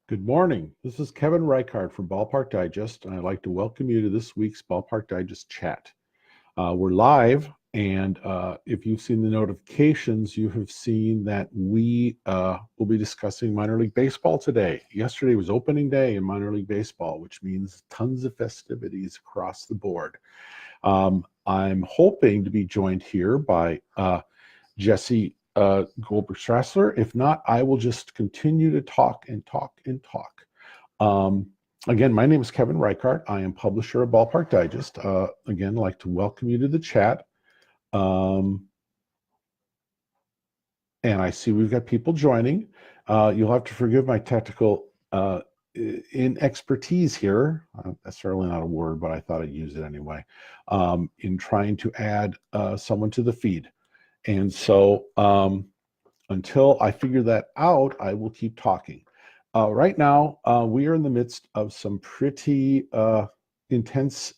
Good morning. This is Kevin Reichard from Ballpark Digest, and I'd like to welcome you to this week's Ballpark Digest chat. We're live, and if you've seen the notifications, you have seen that we will be discussing minor league baseball today. Yesterday was opening day in minor league baseball, which means tons of festivities across the board. I'm hoping to be joined here by Jesse Goldberg Strassler. If not, I will just continue to talk and talk and talk. Again, my name is Kevin Reichart. I am publisher of Ballpark Digest. Again, I'd like to welcome you to the chat. And I see we've got people joining. You'll have to forgive my technical inexpertise here. That's certainly not a word, but I thought I'd use it anyway, in trying to add someone to the feed. And so until I figure that out, I will keep talking. Right now, we are in the midst of some pretty intense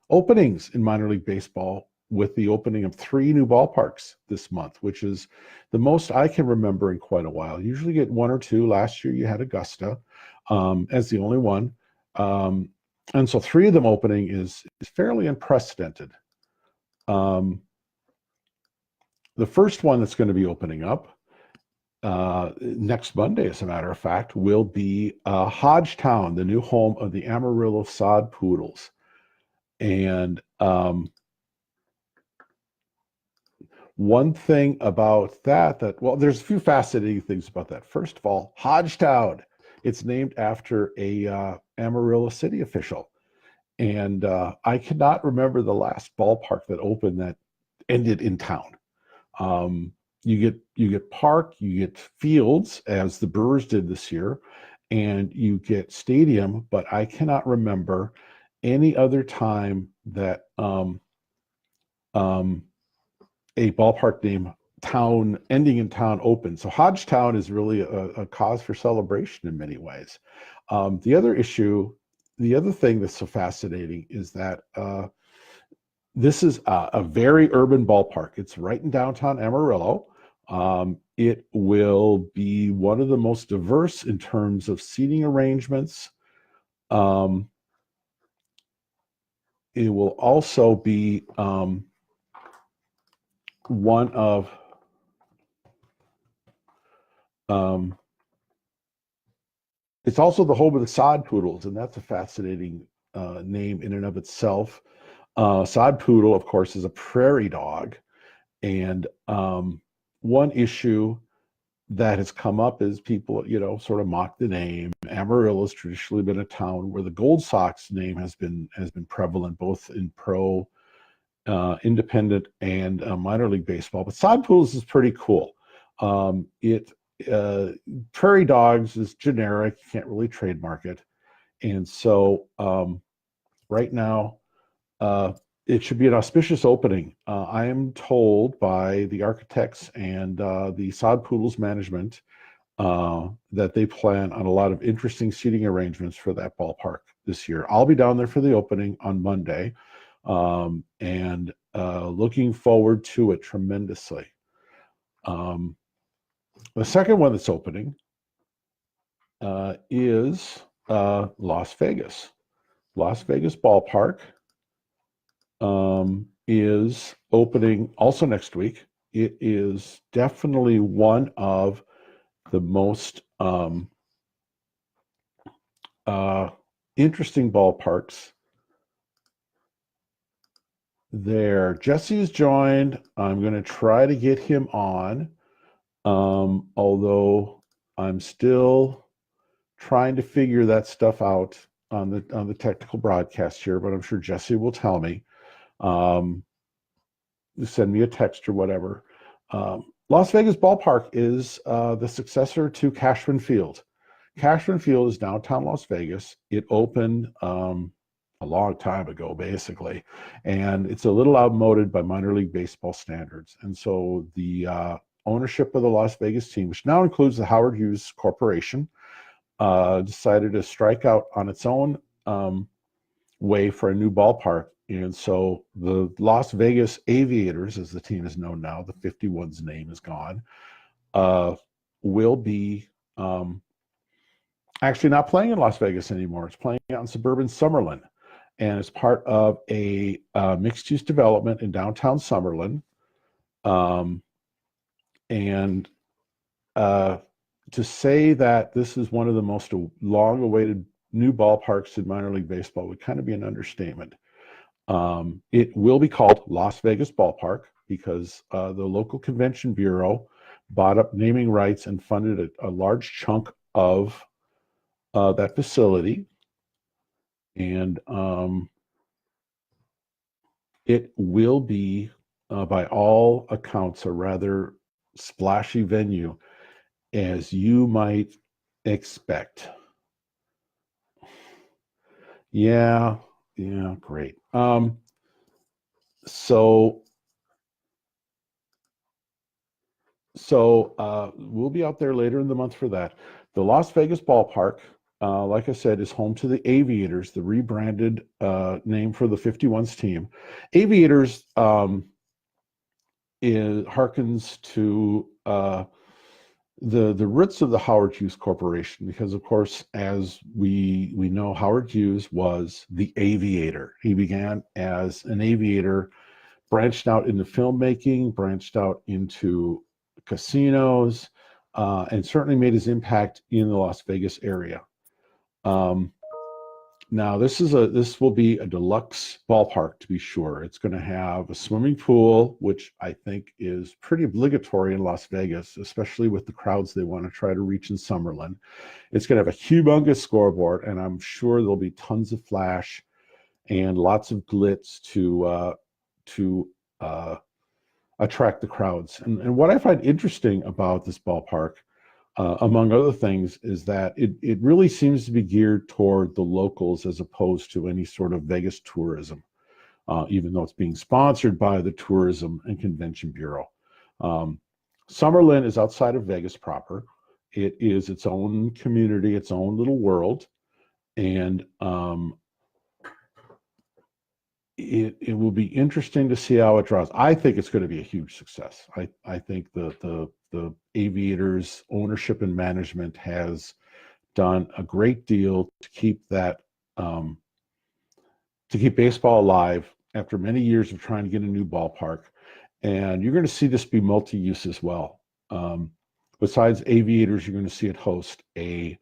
openings in minor league baseball, with the opening of 3 new ballparks this month, which is the most I can remember in quite a while. Usually get 1 or 2. Last year you had Augusta as the only one. And so 3 of them opening is fairly unprecedented. The first one that's going to be opening up next Monday, as a matter of fact, will be Hodgetown, the new home of the Amarillo Sod Poodles. And one thing about that, well, there's a few fascinating things about that. First of all, Hodgetown, it's named after a Amarillo city official. And I cannot remember the last ballpark that opened that ended in town. You get park, you get fields, as the Brewers did this year, and you get stadium, but I cannot remember any other time that a ballpark name town ending in town open. So Hodgetown is really a cause for celebration in many ways. The other thing that's so fascinating is that this is a very urban ballpark. It's right in downtown Amarillo. It will be one of the most diverse in terms of seating arrangements. It will also be one of it's also the home of the Sod Poodles, and that's a fascinating name in and of itself. Sod Poodle, of course, is a prairie dog, and one issue that has come up is people, sort of mock the name. Amarillo has traditionally been a town where the Gold Sox name has been prevalent, both in pro, independent, and minor league baseball. But Sod Poodles is pretty cool. Prairie dogs is generic; you can't really trademark it, and so right now it should be an auspicious opening. I am told by the architects and the Sod Poodles management that they plan on a lot of interesting seating arrangements for that ballpark this year. I'll be down there for the opening on Monday, and looking forward to it tremendously. The second one that's opening is Las Vegas. Las Vegas Ballpark is opening also next week. It is definitely one of the most interesting ballparks there. Jesse's joined. I'm going to try to get him on, although I'm still trying to figure that stuff out on the technical broadcast here, but I'm sure Jesse will tell me. Send me a text or whatever. Las Vegas Ballpark is the successor to Cashman Field. Cashman Field is downtown Las Vegas. It opened a long time ago, basically, and it's a little outmoded by minor league baseball standards. And so the ownership of the Las Vegas team, which now includes the Howard Hughes Corporation, decided to strike out on its own way for a new ballpark. And so the Las Vegas Aviators, as the team is known now, the 51's name is gone, will be actually not playing in Las Vegas anymore. It's playing out in suburban Summerlin, and it's part of a mixed-use development in downtown Summerlin. And to say that this is one of the most long-awaited new ballparks in minor league baseball would kind of be an understatement. It will be called Las Vegas Ballpark because the local convention bureau bought up naming rights and funded a large chunk of that facility. And it will be, by all accounts, a rather splashy venue, as you might expect. Yeah, great. So we'll be out there later in the month for that. The Las Vegas Ballpark, like I said, is home to the Aviators, the rebranded name for the 51s team. Aviators harkens to the roots of the Howard Hughes Corporation, because of course, as we know, Howard Hughes was the aviator. He began as an aviator, branched out into filmmaking, branched out into casinos, and certainly made his impact in the Las Vegas area. Now, this will be a deluxe ballpark, to be sure. It's going to have a swimming pool, which I think is pretty obligatory in Las Vegas, especially with the crowds they want to try to reach in Summerlin. It's going to have a humongous scoreboard, and I'm sure there'll be tons of flash and lots of glitz to attract the crowds. And what I find interesting about this ballpark, among other things, is that it really seems to be geared toward the locals as opposed to any sort of Vegas tourism, even though it's being sponsored by the Tourism and Convention Bureau. Summerlin is outside of Vegas proper. It is its own community, its own little world, and it will be interesting to see how it draws. I think it's going to be a huge success. I think the Aviators ownership and management has done a great deal to keep that to keep baseball alive after many years of trying to get a new ballpark. And you're going to see this be multi-use as well. Besides Aviators, you're going to see it host a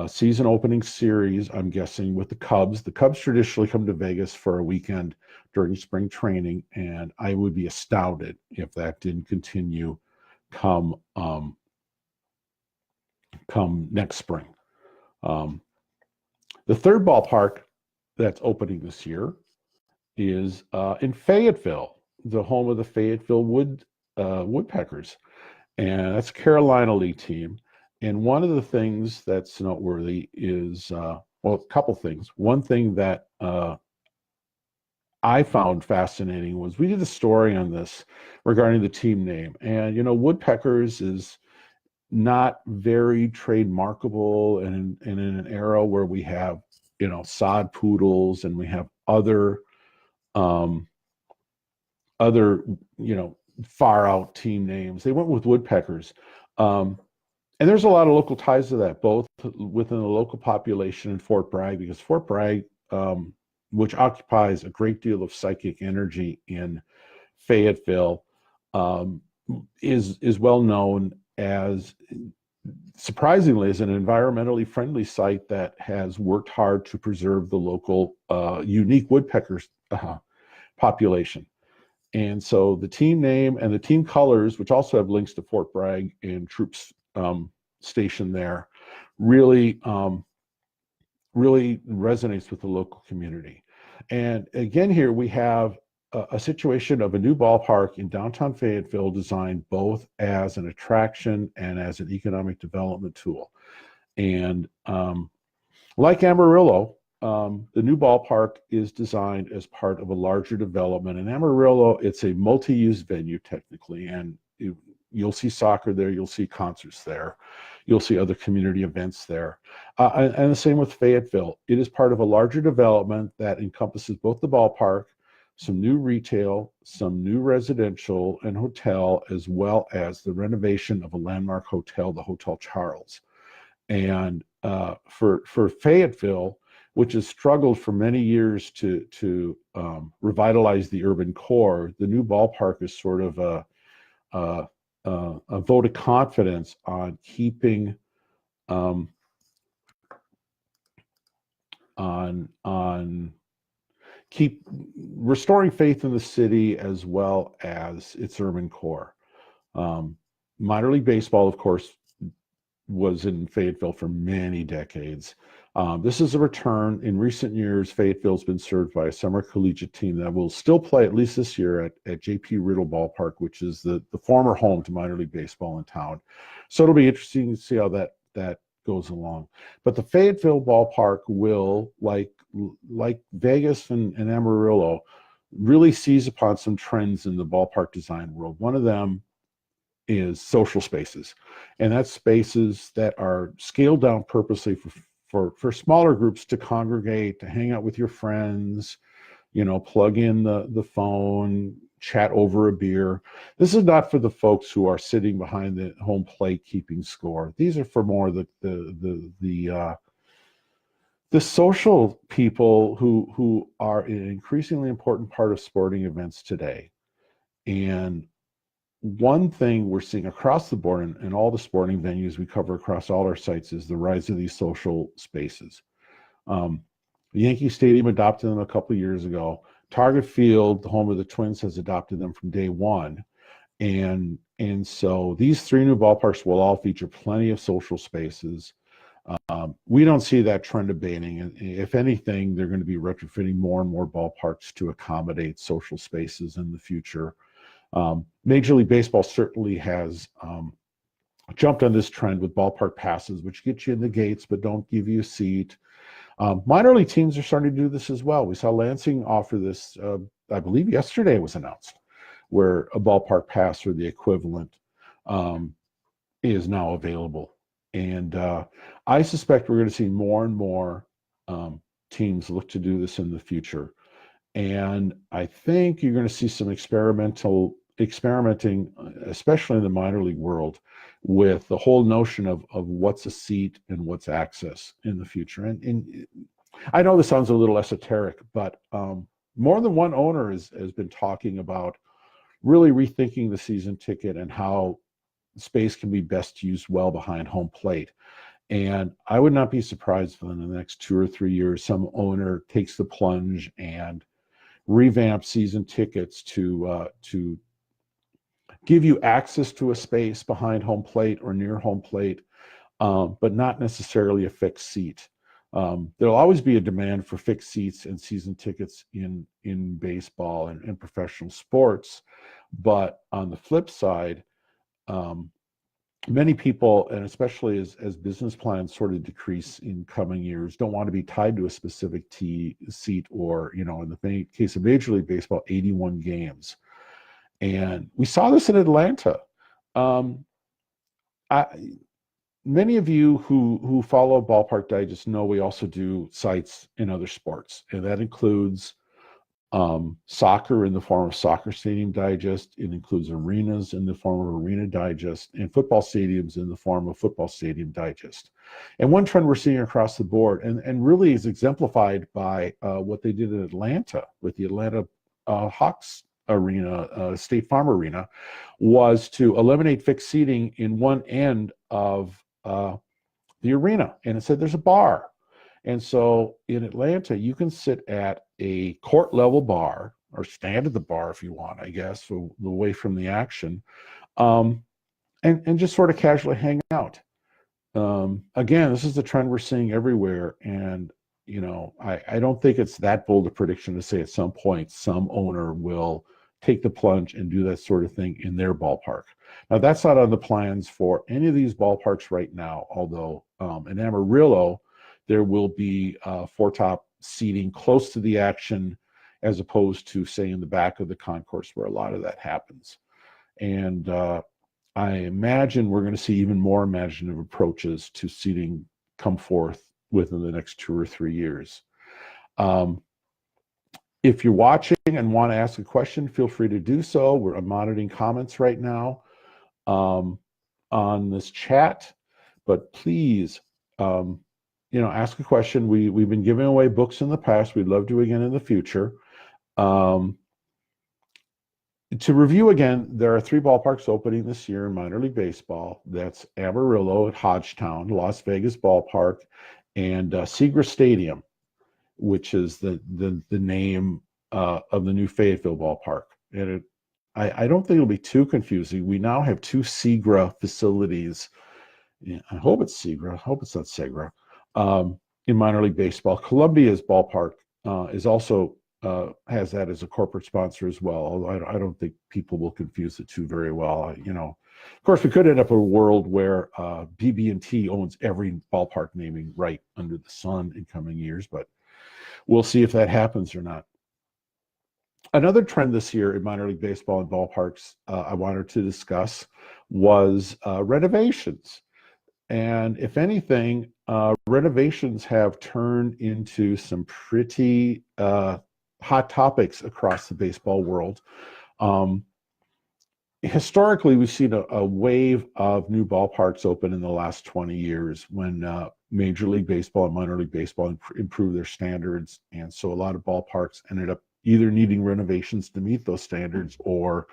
season opening series, I'm guessing, with the Cubs. The Cubs traditionally come to Vegas for a weekend during spring training, and I would be astounded if that didn't continue come next spring. The third ballpark that's opening this year is in Fayetteville, the home of the Fayetteville Woodpeckers, and that's a Carolina League team. And one of the things that's noteworthy is, well, a couple things. One thing that I found fascinating was we did a story on this regarding the team name. And, Woodpeckers is not very trademarkable, and in an era where we have, sod poodles and we have other far out team names, they went with Woodpeckers. And there's a lot of local ties to that, both within the local population in Fort Bragg, because Fort Bragg, which occupies a great deal of psychic energy in Fayetteville, is well known as, surprisingly, as an environmentally friendly site that has worked hard to preserve the local unique woodpeckers population. And so the team name and the team colors, which also have links to Fort Bragg and troops station there, really resonates with the local community. And again, here we have a situation of a new ballpark in downtown Fayetteville designed both as an attraction and as an economic development tool. And like Amarillo, the new ballpark is designed as part of a larger development. In Amarillo, it's a multi-use venue technically, and you'll see soccer there, you'll see concerts there, you'll see other community events there. And the same with Fayetteville. It is part of a larger development that encompasses both the ballpark, some new retail, some new residential and hotel, as well as the renovation of a landmark hotel, the Hotel Charles. And for Fayetteville, which has struggled for many years to revitalize the urban core, the new ballpark is sort of a vote of confidence on keeping keep restoring faith in the city as well as its urban core. Minor league baseball, of course, was in Fayetteville for many decades. This is a return. In recent years, Fayetteville's been served by a summer collegiate team that will still play at least this year at J.P. Riddle Ballpark, which is the former home to minor league baseball in town. So it'll be interesting to see how that goes along. But the Fayetteville Ballpark will, like Vegas and Amarillo, really seize upon some trends in the ballpark design world. One of them is social spaces, and that's spaces that are scaled down purposely for smaller groups to congregate, to hang out with your friends, plug in the phone, chat over a beer. This is not for the folks who are sitting behind the home plate keeping score. These are for more the social people who are an increasingly important part of sporting events today. And one thing we're seeing across the board in all the sporting venues we cover across all our sites is the rise of these social spaces. Yankee Stadium adopted them a couple of years ago. Target Field, the home of the Twins, has adopted them from day one. And so these three new ballparks will all feature plenty of social spaces. We don't see that trend abating. And if anything, they're going to be retrofitting more and more ballparks to accommodate social spaces in the future. Major League Baseball certainly has jumped on this trend with ballpark passes, which get you in the gates but don't give you a seat. Minor league teams are starting to do this as well. We saw Lansing offer this, I believe yesterday was announced, where a ballpark pass or the equivalent is now available. And I suspect we're going to see more and more teams look to do this in the future. And I think you're going to see some experimenting, especially in the minor league world, with the whole notion of what's a seat and what's access in the future. And I know this sounds a little esoteric, but more than one owner has been talking about really rethinking the season ticket and how space can be best used well behind home plate. And I would not be surprised if in the next 2 or 3 years, some owner takes the plunge and revamp season tickets to give you access to a space behind home plate or near home plate, but not necessarily a fixed seat. There'll always be a demand for fixed seats and season tickets in baseball and professional sports. But on the flip side, many people, and especially as business plans sort of decrease in coming years, don't want to be tied to a specific seat or, in the case of Major League Baseball, 81 games. And we saw this in Atlanta. Many of you who follow Ballpark Digest know we also do sites in other sports, and that includes soccer in the form of Soccer Stadium Digest. It includes arenas in the form of Arena Digest, and football stadiums in the form of Football Stadium Digest. And one trend we're seeing across the board, and really is exemplified by what they did in Atlanta with the Atlanta Hawks Arena, State Farm Arena, was to eliminate fixed seating in one end of the arena. And it said there's a bar. And so in Atlanta, you can sit at a court level bar or stand at the bar if you want, I guess, away from the action, and just sort of casually hang out. Again, this is the trend we're seeing everywhere. And, I don't think it's that bold a prediction to say at some point some owner will take the plunge and do that sort of thing in their ballpark. Now, that's not on the plans for any of these ballparks right now, although in Amarillo, there will be four-top seating close to the action as opposed to, say, in the back of the concourse where a lot of that happens. And I imagine we're going to see even more imaginative approaches to seating come forth within the next 2 or 3 years. If you're watching and want to ask a question, feel free to do so. We're monitoring comments right now on this chat, but please ask a question. We've been giving away books in the past. We'd love to again in the future. To review again, there are 3 ballparks opening this year in minor league baseball. That's Amarillo at Hodgetown, Las Vegas Ballpark, and Segra Stadium, which is the name of the new Fayetteville Ballpark. And I don't think it'll be too confusing. We now have 2 Segra facilities. Yeah, I hope it's Segra. I hope it's not Segra. In minor league baseball, Columbia's ballpark is also has that as a corporate sponsor as well. Although I don't think people will confuse the two very well. Of course, we could end up in a world where BB&T owns every ballpark naming right under the sun in coming years, but we'll see if that happens or not. Another trend this year in minor league baseball and ballparks I wanted to discuss was renovations. And if anything, renovations have turned into some pretty hot topics across the baseball world. Historically, we've seen a wave of new ballparks open in the last 20 years when Major League Baseball and minor league baseball improved their standards. And so a lot of ballparks ended up either needing renovations to meet those standards, or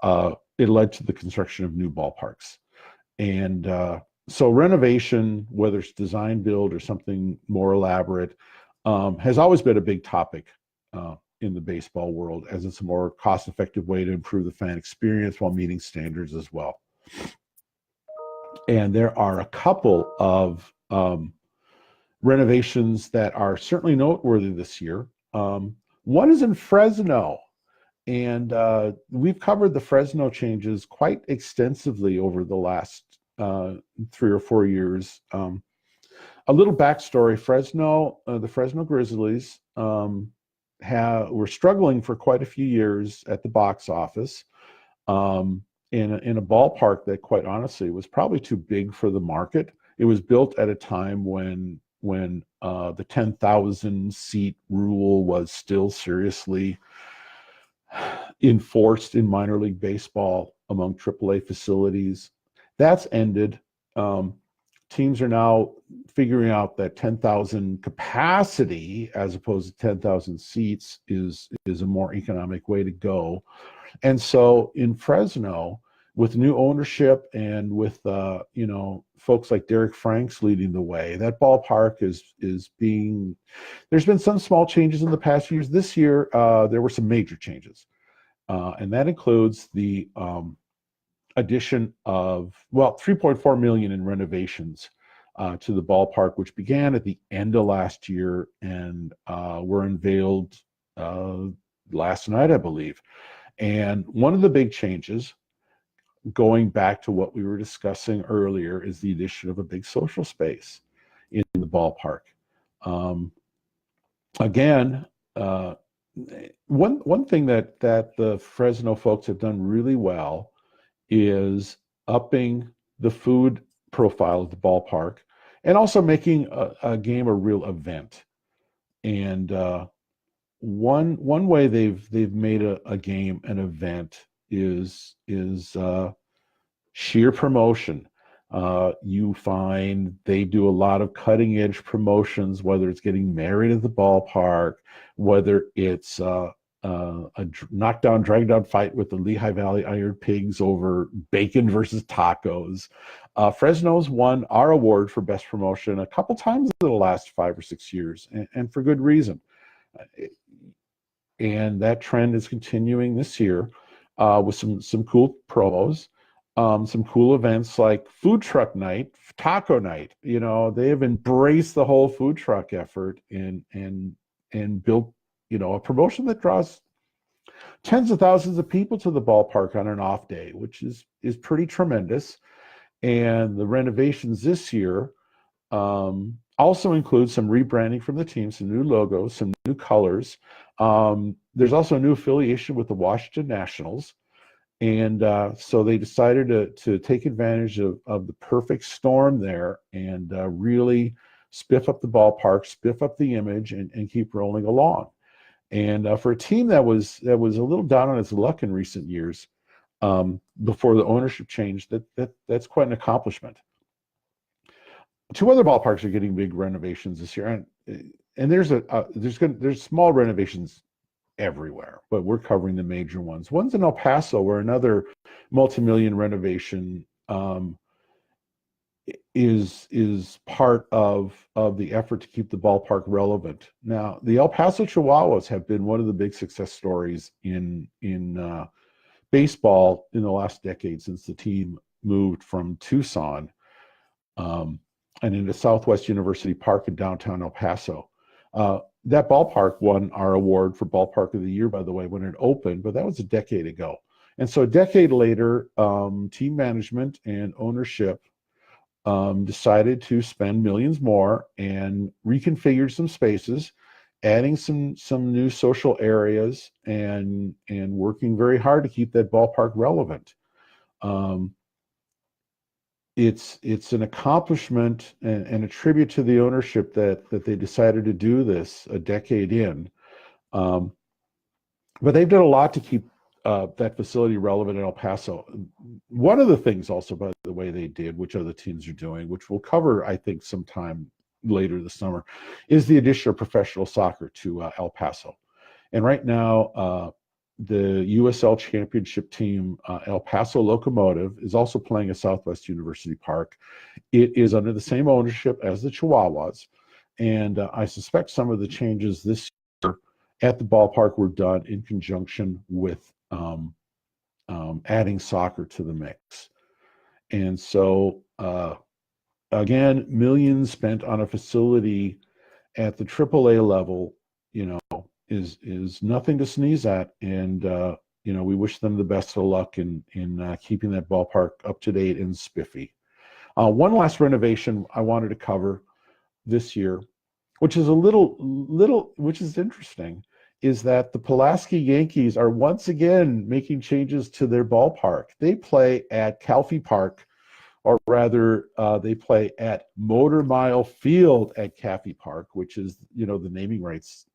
it led to the construction of new ballparks. And so renovation, whether it's design build or something more elaborate, has always been a big topic in the baseball world, as it's a more cost-effective way to improve the fan experience while meeting standards as well. And there are a couple of renovations that are certainly noteworthy this year. One is in Fresno, and we've covered the Fresno changes quite extensively over the last 3 or 4 years. A little backstory: the Fresno Grizzlies were struggling for quite a few years at the box office in a ballpark that, quite honestly, was probably too big for the market. It was built at a time when the 10,000 seat rule was still seriously enforced in minor league baseball among AAA facilities. That's ended. Teams are now figuring out that 10,000 capacity as opposed to 10,000 seats is a more economic way to go. And so in Fresno, with new ownership and with folks like Derek Franks leading the way, that ballpark is being. There's been some small changes in the past years. This year, there were some major changes, and that includes the addition of $3.4 million in renovations to the ballpark, which began at the end of last year and were unveiled last night, I believe. And one of the big changes, going back to what we were discussing earlier, is the addition of a big social space in the ballpark. Again, one thing that the Fresno folks have done really well is upping the food profile of the ballpark and also making a game a real event. And one way they've made a game an event is sheer promotion. You find they do a lot of cutting edge promotions, whether it's getting married at the ballpark, whether it's a knockdown, drag down fight with the Lehigh Valley Iron Pigs over bacon versus tacos. Fresno's won our award for best promotion a couple times in the last 5 or 6 years, and for good reason. And that trend is continuing this year with some cool promos, some cool events like food truck night, taco night. They have embraced the whole food truck effort and built a promotion that draws tens of thousands of people to the ballpark on an off day, which is pretty tremendous. And the renovations this year also include some rebranding from the team, some new logos, some new colors. There's also a new affiliation with the Washington Nationals. And so they decided to take advantage of the perfect storm there and really spiff up the ballpark, spiff up the image, and keep rolling along. And for a team that was a little down on its luck in recent years, before the ownership change, that's quite an accomplishment. two other ballparks are getting big renovations this year, and there's small renovations everywhere, but we're covering the major ones. One's in El Paso, where another multi-million renovation is part of the effort to keep the ballpark relevant. Now, the El Paso Chihuahuas have been one of the big success stories in baseball in the last decade, since the team moved from Tucson and into Southwest University Park in downtown El Paso. That ballpark won our award for Ballpark of the Year, by the way, when it opened, but that was a decade ago. And so a decade later, team management and ownership decided to spend millions more and reconfigured some spaces, adding some new social areas, and working very hard to keep that ballpark relevant. It's an accomplishment and a tribute to the ownership that they decided to do this a decade in. But they've done a lot to keep that facility relevant in El Paso. One of the things also, by the way, they did, which other teams are doing, which we'll cover, I think, sometime later this summer, is the addition of professional soccer to El Paso. And right now, the USL Championship team, El Paso Locomotive, is also playing at Southwest University Park. It is under the same ownership as the Chihuahuas, and I suspect some of the changes this year at the ballpark were done in conjunction with adding soccer to the mix. And so, again, millions spent on a facility at the AAA level, is nothing to sneeze at. And, we wish them the best of luck in keeping that ballpark up to date and spiffy. One last renovation I wanted to cover this year, which is which is interesting, is that the Pulaski Yankees are once again making changes to their ballpark. They play at Calfee Park, or rather, they play at Motor Mile Field at Calfee Park, which is, the naming rights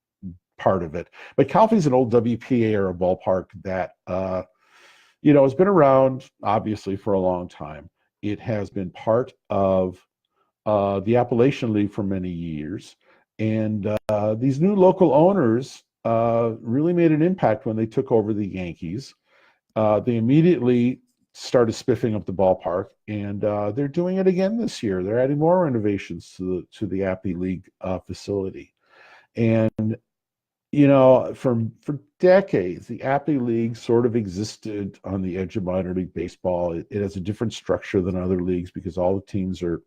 part of it. But Calfee's an old WPA era ballpark that, has been around, obviously, for a long time. It has been part of the Appalachian League for many years. And these new local owners really made an impact when they took over the Yankees. They immediately started spiffing up the ballpark, and they're doing it again this year. They're adding more renovations to the Appy League facility. And for decades, the Appy League sort of existed on the edge of minor league baseball. It has a different structure than other leagues because all the teams are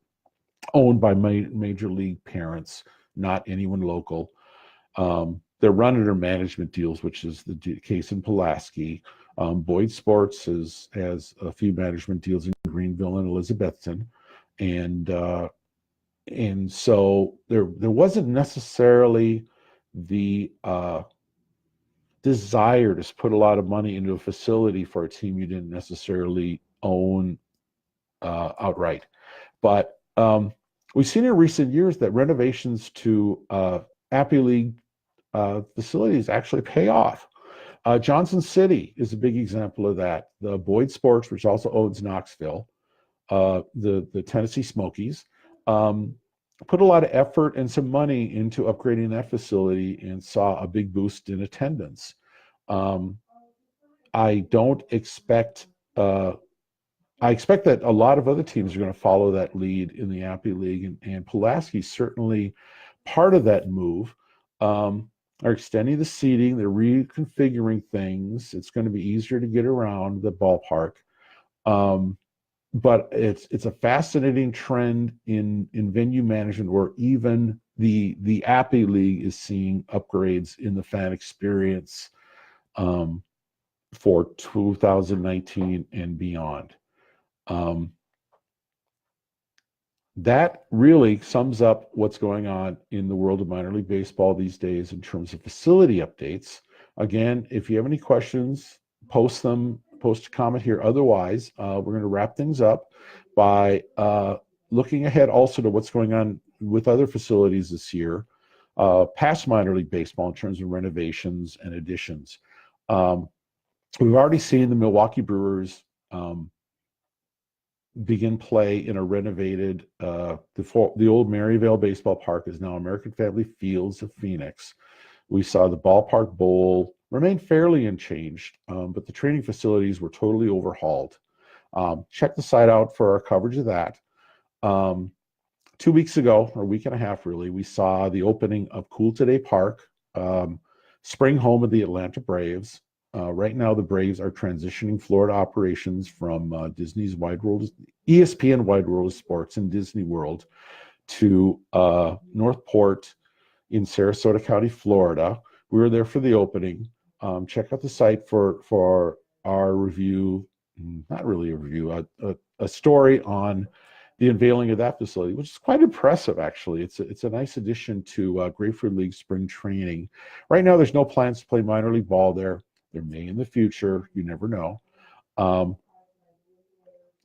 owned by major league parents, not anyone local. They're run under management deals, which is the case in Pulaski. Boyd Sports has a few management deals in Greenville and Elizabethton, and so there wasn't necessarily the desire to put a lot of money into a facility for a team you didn't necessarily own outright. But we've seen in recent years that renovations to Appy League facilities actually pay off. Johnson City is a big example of that. The Boyd Sports, which also owns Knoxville, the Tennessee Smokies, put a lot of effort and some money into upgrading that facility and saw a big boost in attendance. I expect that a lot of other teams are going to follow that lead in the Appy League, and Pulaski's certainly part of that move. Are extending the seating, they're reconfiguring things. It's going to be easier to get around the ballpark. But it's a fascinating trend in venue management, where even the Appy League is seeing upgrades in the fan experience for 2019 and beyond. That really sums up what's going on in the world of minor league baseball these days in terms of facility updates. Again, if you have any questions, post a comment here. Otherwise, we're going to wrap things up by looking ahead also to what's going on with other facilities this year, past minor league baseball in terms of renovations and additions. We've already seen the Milwaukee Brewers begin play in a renovated, the old Maryvale Baseball Park is now American Family Fields of Phoenix. We saw the Ballpark Bowl remain fairly unchanged, but the training facilities were totally overhauled. Check the site out for our coverage of that. 2 weeks ago, or a week and a half really, we saw the opening of Cool Today Park, spring home of the Atlanta Braves. Right now, the Braves are transitioning Florida operations from Disney's Wide World, ESPN Wide World of Sports and Disney World to Northport in Sarasota County, Florida. We were there for the opening. Check out the site for our review, not really a review, a story on the unveiling of that facility, which is quite impressive, actually. It's a nice addition to Grapefruit League spring training. Right now, there's no plans to play minor league ball there. There may in the future. You never know.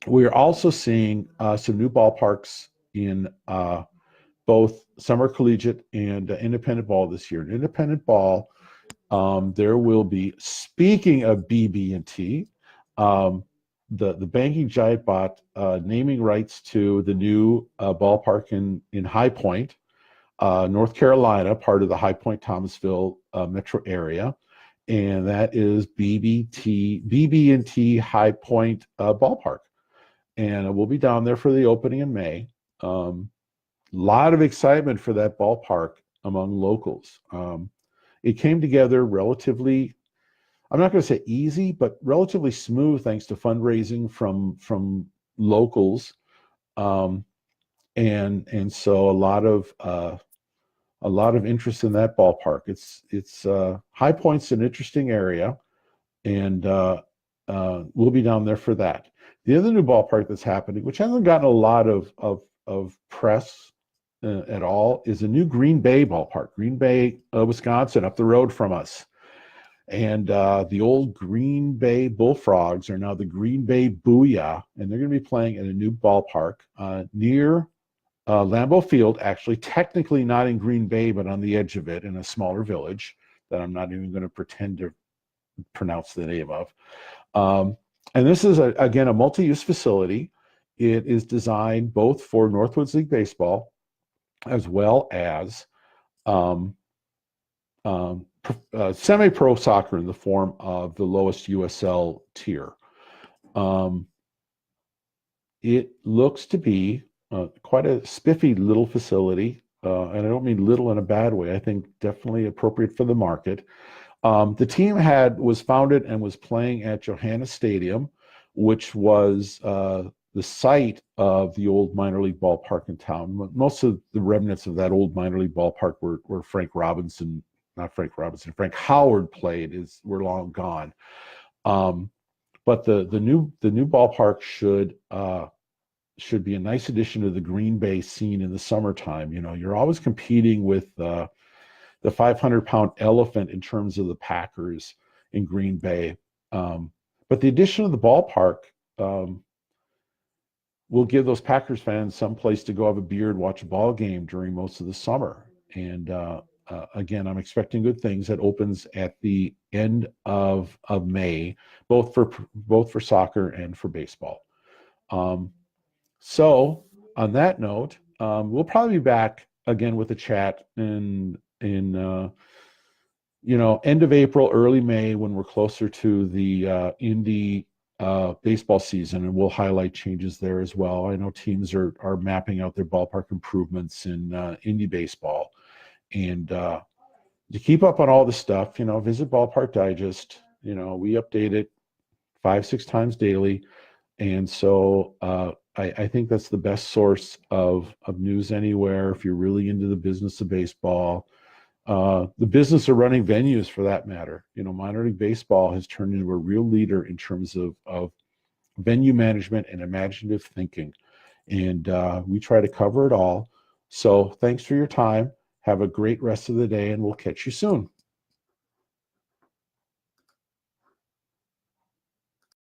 We are also seeing some new ballparks in both summer collegiate and independent ball this year. In independent ball, there will be, speaking of BB&T, the banking giant bought naming rights to the new ballpark in High Point, North Carolina, part of the High Point Thomasville metro area, and that is BB&T High Point Ballpark, and we'll be down there for the opening in May. Lot of excitement for that ballpark among locals. It came together relatively, I'm not going to say easy, but relatively smooth thanks to fundraising from locals, and so a lot of interest in that ballpark. It's High Point's an interesting area, and we'll be down there for that. The other new ballpark that's happening, which hasn't gotten a lot of press at all, is a new Green Bay ballpark, Green Bay, Wisconsin, up the road from us. And the old Green Bay Bullfrogs are now the Green Bay Booyah, and they're going to be playing in a new ballpark near Lambeau Field, actually technically not in Green Bay, but on the edge of it in a smaller village that I'm not even going to pretend to pronounce the name of. And this is, again, a multi-use facility. It is designed both for Northwoods League Baseball as well as semi-pro soccer in the form of the lowest USL tier. It looks to be quite a spiffy little facility, and I don't mean little in a bad way. I think definitely appropriate for the market. The team was founded and was playing at Johannes Stadium, which was the site of the old minor league ballpark in town. Most of the remnants of that old minor league ballpark where Frank Howard played were long gone. But the new ballpark should be a nice addition to the Green Bay scene in the summertime. You know, you're always competing with the 500-pound elephant in terms of the Packers in Green Bay. But the addition of the ballpark will give those Packers fans some place to go have a beer and watch a ball game during most of the summer. And again, I'm expecting good things. That opens at the end of May, both for soccer and for baseball. So on that note, we'll probably be back again with a chat in end of April, early May, when we're closer to the Indy baseball season, and we'll highlight changes there as well. I know teams are mapping out their ballpark improvements in Indy baseball. And to keep up on all the stuff, visit Ballpark Digest. We update it 5-6 times daily. And so I think that's the best source of news anywhere if you're really into the business of baseball. The business of running venues, for that matter. Minor league baseball has turned into a real leader in terms of venue management and imaginative thinking. And we try to cover it all. So thanks for your time. Have a great rest of the day, and we'll catch you soon.